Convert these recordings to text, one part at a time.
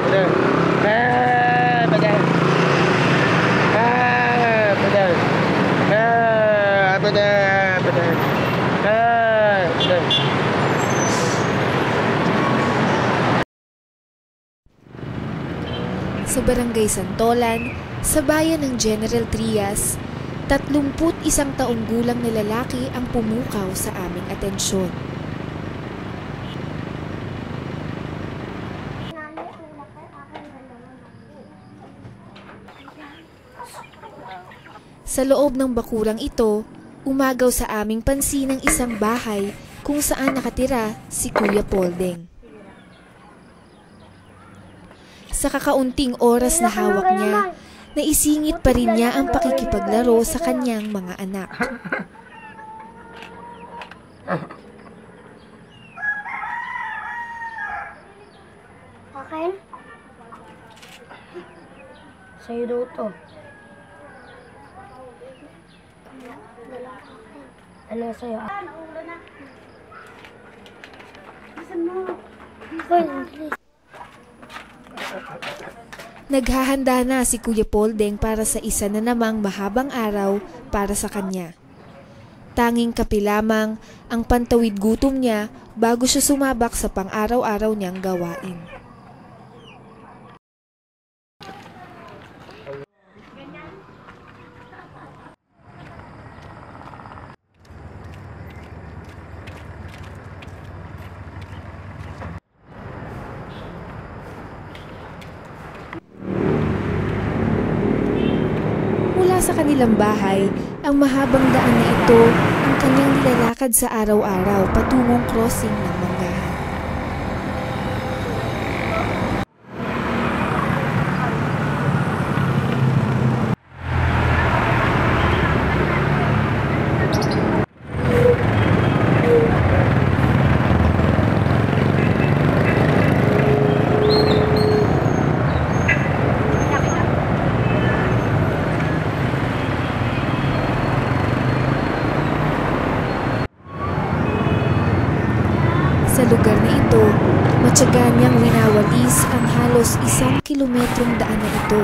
betul. Betul. Betul. Betul. Betul. Sa Barangay Santolan, sa bayan ng General Trias, 31 taong gulang na lalaki ang pumukaw sa aming atensyon. Sa loob ng bakurang ito, umagaw sa aming pansin ang isang bahay kung saan nakatira si Kuya Poldeng. Sa kakaunting oras na hawak niya, naisingit pa rin niya ang pakikipaglaro sa kanyang mga anak. Akin? Sa'yo daw to. Ano sa'yo? Naghahanda na si Kuya Poldeng para sa isa na namang mahabang araw para sa kanya. Tanging kape lamang ang pantawid gutom niya bago siya sumabak sa pang-araw-araw niyang gawain. Sa kanilang bahay, ang mahabang daan na ito ang kanyang nilalakad sa araw-araw patungong crossing ng Manggahan. Sa lugar na ito, matyaga niyang winawalis ang halos 1 kilometrong daan na ito.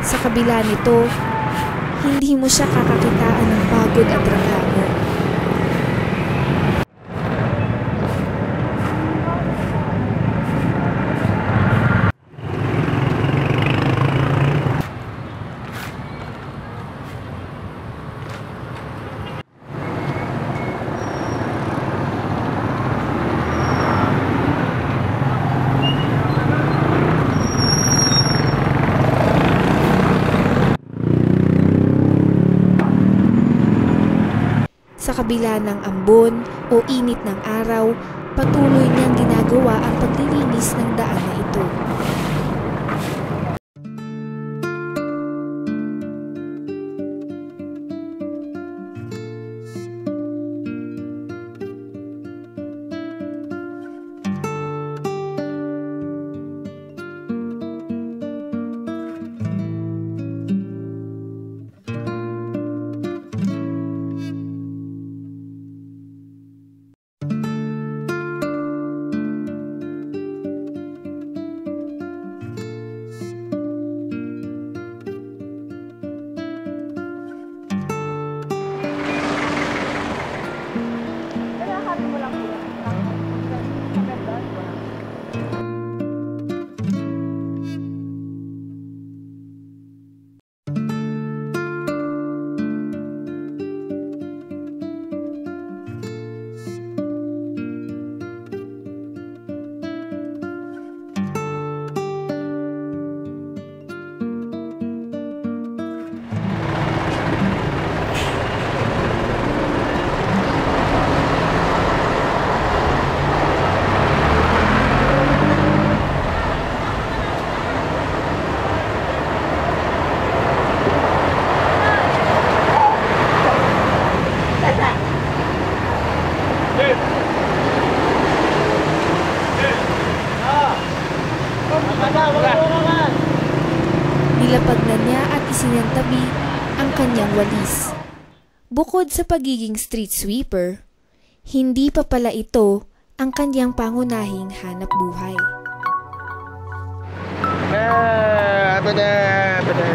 Sa kabila nito, hindi mo siya kakakitaan ng pagod at reklamo. Sa kabila ng ambon o init ng araw, patuloy niyang ginagawa ang paglilinis ng daan na ito. Nilapag na niya at isinantabi ang kanyang walis. Bukod sa pagiging street sweeper, hindi pa pala ito ang kanyang pangunahing hanap buhay. Benar. Benar.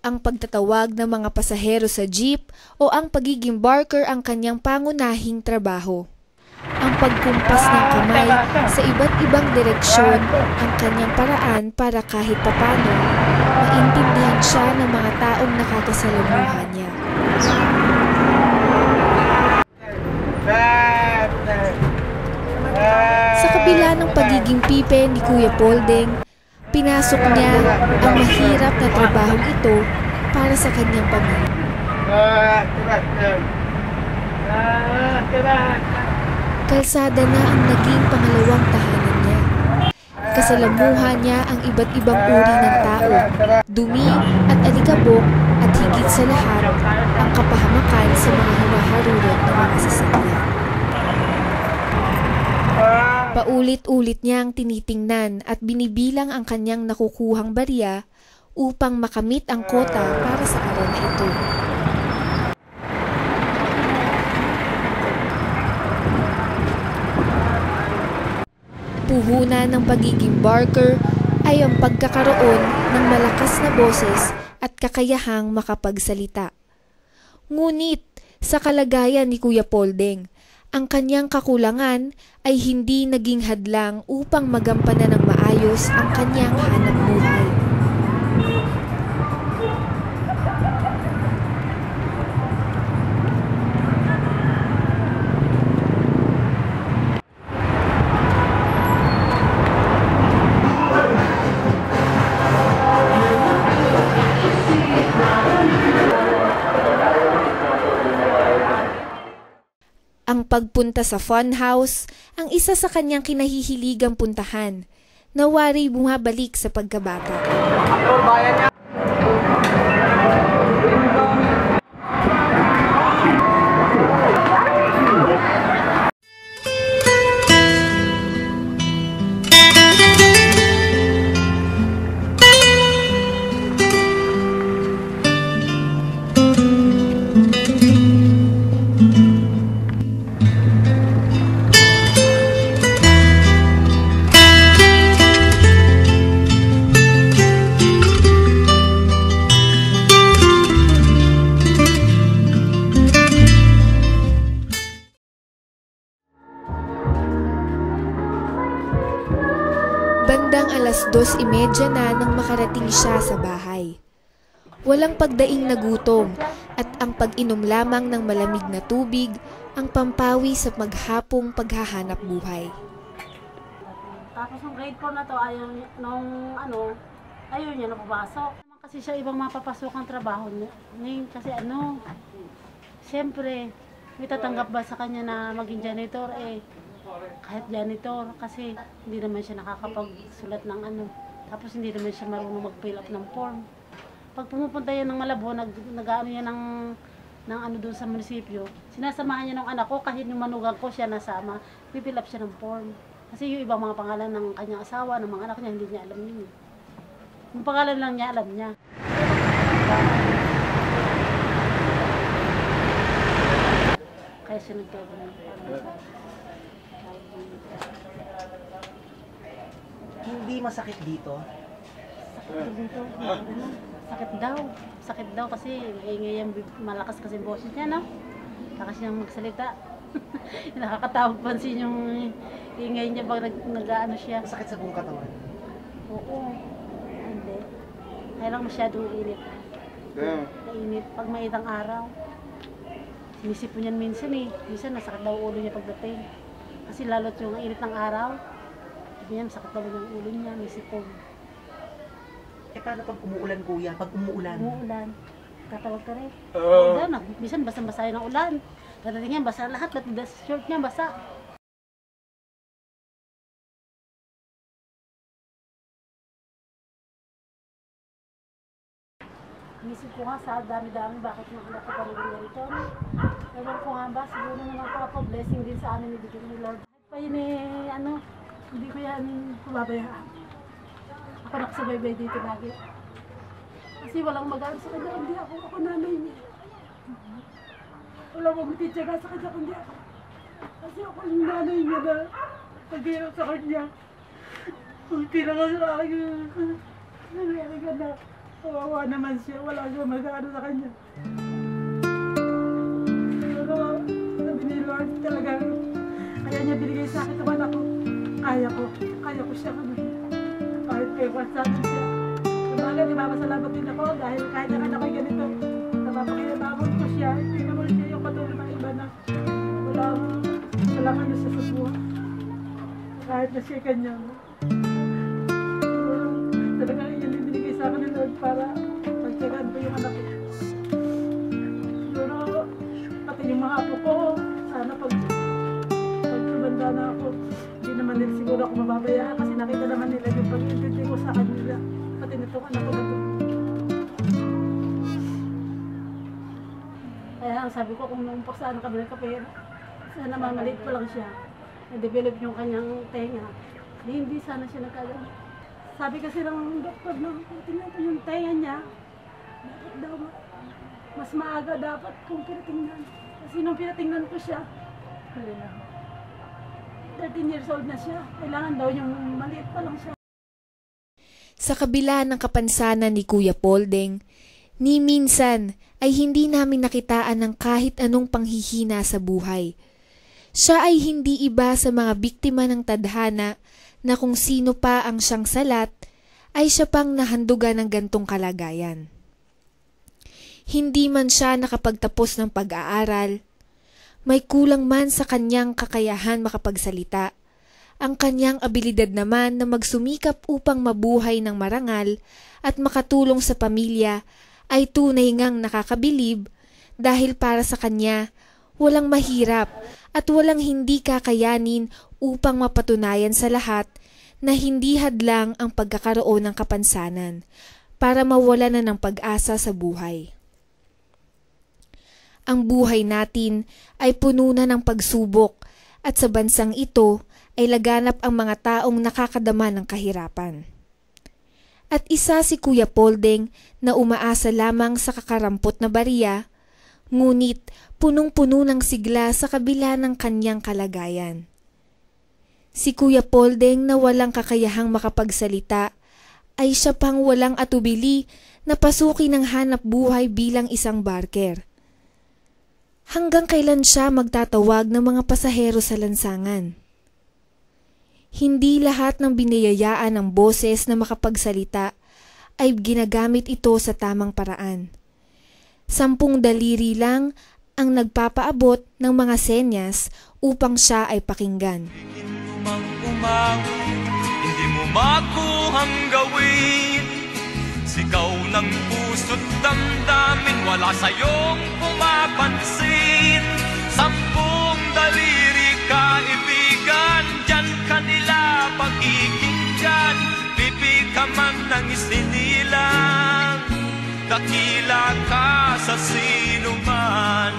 Ang pagtatawag ng mga pasahero sa jeep o ang pagiging barker ang kanyang pangunahing trabaho. Ang pagkumpas ng kamay sa iba't ibang direksyon ang kanyang paraan para kahit papano maintindihan siya ng mga taong nakakasalamuhan niya. Sa kabila ng pagiging pipe ni Kuya Poldeng, pinasok niya ang mahirap na trabahong ito para sa kanyang pamilya. Kalsada na ang naging pangalawang tahanan niya. Kasalamuhan niya ang iba't ibang uri ng tao, dumi at alikabok at higit sa lahat ang kapahamakan sa mga humaharurot ng mga sasakyan. Paulit-ulit niyang tinitingnan at binibilang ang kanyang nakukuhang barya upang makamit ang kota para sa araw na ito. Puhunan ng pagiging barker ay ang pagkakaroon ng malakas na boses at kakayahang makapagsalita. Ngunit sa kalagayan ni Kuya Poldeng, ang kanyang kakulangan ay hindi naging hadlang upang magampanan ng maayos ang kanyang hanap buhay. Ang pagpunta sa funhouse ang isa sa kanyang kinahihiligang puntahan, na wari bumabalik sa pagkabata. Bandang 2:30 na nang makarating siya sa bahay. Walang pagdaing na gutom at ang pag-inom lamang ng malamig na tubig ang pampawi sa maghapong paghahanap buhay. Tapos yung grade 4 na to, ayaw niya na papasok. Kasi siya ibang mapapasok ang trabaho niya. Ngayon kasi siyempre, may tatanggap ba sa kanya na maging janitor? Kahit janitor, kasi hindi naman siya nakakapagsulat ng tapos hindi naman siya marunong mag-fill up ng form. Pag pumupunta yan ng Malabo, nag-ano yan ng doon sa munisipyo, sinasamahan niya ng anak ko, kahit yung manugang ko siya nasama, pipill up siya ng form. Kasi yung ibang mga pangalan ng kanyang asawa, ng mga anak niya, hindi niya alam yun. Yung pangalan lang niya, alam niya. Kaya siya nagkaganon. Hindi masakit dito? Sakit dito. Sakit daw kasi malakas kasi boses niya, no? Lakas niyang magsalita. Nakakatawag pansin yung ingay niya pag nag-ano siya. Masakit sa buong katawan? Oo. Hindi. Kaya lang masyadong init. Mainit. Pag maitang araw. Sinisip po niyan minsan Minsan nasakit daw ulo niya pagdating. Kasi lalot yung init ng araw. Sabi niya, masakit daw yung ulo niya, may sipog. Paano pag umuulan, kuya? Pag umuulan? Umuulan. Tatawag ka rin. Ulan, minsan basang-basa ng ulan. Dadating niya, basa lahat, short niya, basa. Inisip ko nga sa dami-dami, bakit mga anak ko pa rin ganito. Ewan ko nga ba, siguro naman po blessing din sa amin ibigay ni Lord. Kahit pa yun hindi ko yan pababayaan. Ako nakasabay-bay dito lagi. Kasi walang magaan sa kanya, hindi ako nanay niya. Walang magtityaga sa kanya, kundi ako. Kasi ako yung nanay niya na naghihirap sa kanya. Kunti na nga sa akin. Nangyari ka na. Kawawa naman siya. Wala siya mag-ano sa kanya. Pero sabi ni Lord talaga, kaya niya binigay sa akin naman ako. Kaya ko siya kami. Kahit kayo kwasanan siya. Sabagay, ipapasalamat din ako dahil kahit ang anak ko'y ganito. Napapakilabamot ko siya. Hindi naman siya yung patuloy na iba na walang ano siya sa buhay. Kahit na siya kanya. Talagang yan yung binigay sa akin ni Lord para pagtsagaan ko yung anak ko. Siguro, pati yung mga apo ko, sana pag tumanda na ako, hindi naman nila siguro ako mababayaan kasi nakita naman nila yung pag-intindi ko sa kanila. Pati nitong anak ko na ito. Kaya ang sabi ko, kung numpak saan kami nagkapera, sana mamalit pa lang siya. Na-develop yung kanyang tenga. Hindi sana siya nagkagano. Sabi kasi ng doktor na tingnan ko yung tenga niya, dapat daw mas maaga dapat kung pinatingnan. Kasi nung pinatingnan ko siya, 13 years old na siya. Kailangan daw yung maliit pa lang siya. Sa kabila ng kapansanan ni Kuya Poldeng, ni minsan ay hindi namin nakitaan ng kahit anong panghihina sa buhay. Siya ay hindi iba sa mga biktima ng tadhana na kung sino pa ang siyang salat, ay siya pang nahandugan ng gantong kalagayan. Hindi man siya nakapagtapos ng pag-aaral, may kulang man sa kanyang kakayahan makapagsalita, ang kanyang abilidad naman na magsumikap upang mabuhay ng marangal at makatulong sa pamilya ay tunay ngang nakakabilib dahil para sa kanya, walang mahirap at walang hindi kakayanin upang mapatunayan sa lahat na hindi hadlang ang pagkakaroon ng kapansanan para mawala na ng pag-asa sa buhay. Ang buhay natin ay puno na ng pagsubok at sa bansang ito ay laganap ang mga taong nakakadama ng kahirapan. At isa si Kuya Poldeng na umaasa lamang sa kakarampot na bariya, ngunit punong-puno ng sigla sa kabila ng kanyang kalagayan. Si Kuya Poldeng na walang kakayahang makapagsalita ay siya pang walang atubili na pasukin ng hanap buhay bilang isang barker. Hanggang kailan siya magtatawag ng mga pasahero sa lansangan? Hindi lahat ng biniyayaan ng boses na makapagsalita ay ginagamit ito sa tamang paraan. 10 daliri lang ang nagpapaabot ng mga senyas upang siya ay pakinggan. Hindi mo makuhang gawin. Sigaw ng puso't damdamin, wala sa'yong pumapansin. 10 daliri kaibigan, dyan kanila pakikinggan. Pipi ka man ng isinilang, dakila ka sa sinuman.